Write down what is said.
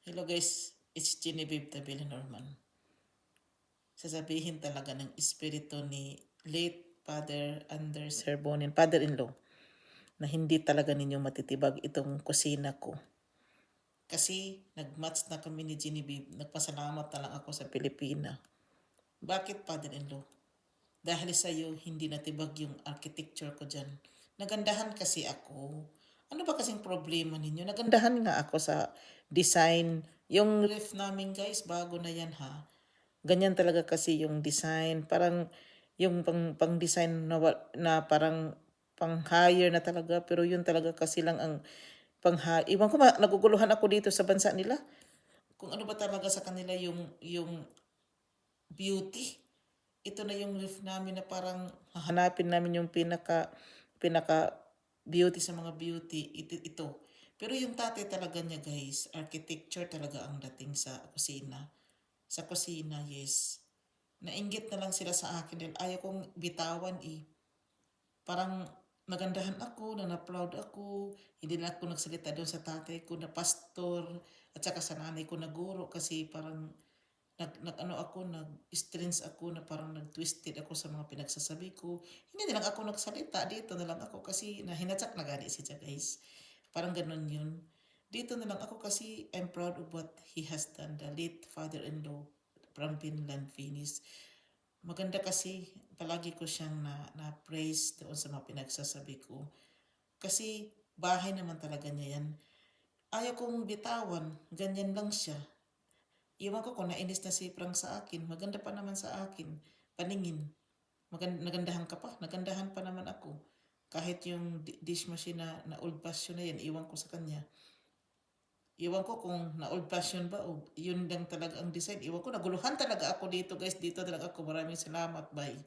Hello guys, it's Genevieve Tabila Norman. Sasabihin talaga ng espiritu ni late Father Anders Herbonin, father-in-law, na hindi talaga ninyo matitibag itong kusina ko. Kasi nag-match na kami ni Genevieve, nagpasalamat na lang ako sa Pilipina. Bakit father-in-law? Dahil sa iyo, hindi natibag yung architecture ko dyan. Nagandahan kasi ako. Ano ba kasing problema ninyo? Nagandahan nga ako sa design. Yung ref namin guys, bago na yan ha. Ganyan talaga kasi yung design. Parang yung pang-design na parang pang-hire na talaga. Pero yun talaga kasi lang ang iwan ko, naguguluhan ako dito sa bansa nila. Kung ano ba talaga sa kanila yung beauty. Ito na yung ref namin na parang hahanapin namin yung pinaka beauty sa mga beauty. Ito. Pero yung tatay talaga niya guys, architecture talaga ang dating sa kusina. Sa kusina, yes. Nainggit na lang sila sa akin dahil ayaw kong bitawan eh. Parang nagandahan ako, na-proud ako. Hindi na ako nagsalita doon sa tatay ko na pastor at saka sa nanay ko na guro kasi parang nag-strings ako na parang nag-twisted ako sa mga pinagsasabi ko. Hindi na lang ako nagsalita. Dito na lang ako kasi hinatsak na gani siya guys. Parang ganun yun. Dito na lang ako kasi I'm proud of what he has done. The late father-in-law from Finland, Finnish. Maganda kasi palagi ko siyang na-praise doon sa mga pinagsasabi ko. Kasi bahay naman talaga niya yan. Ayaw kong bitawan. Ganyan lang siya. Iwan ko kung nainis na si Frank sa akin. Maganda pa naman sa akin. Paningin. Nagandahan ka pa. Nagandahan pa naman ako. Kahit yung dishmachine na old fashion na yan, iwan ko sa kanya. Iwan ko kung na old fashion ba o yun lang talaga ang design. Iwan ko, naguluhan talaga ako dito guys. Dito talaga ako. Maraming salamat. Bye.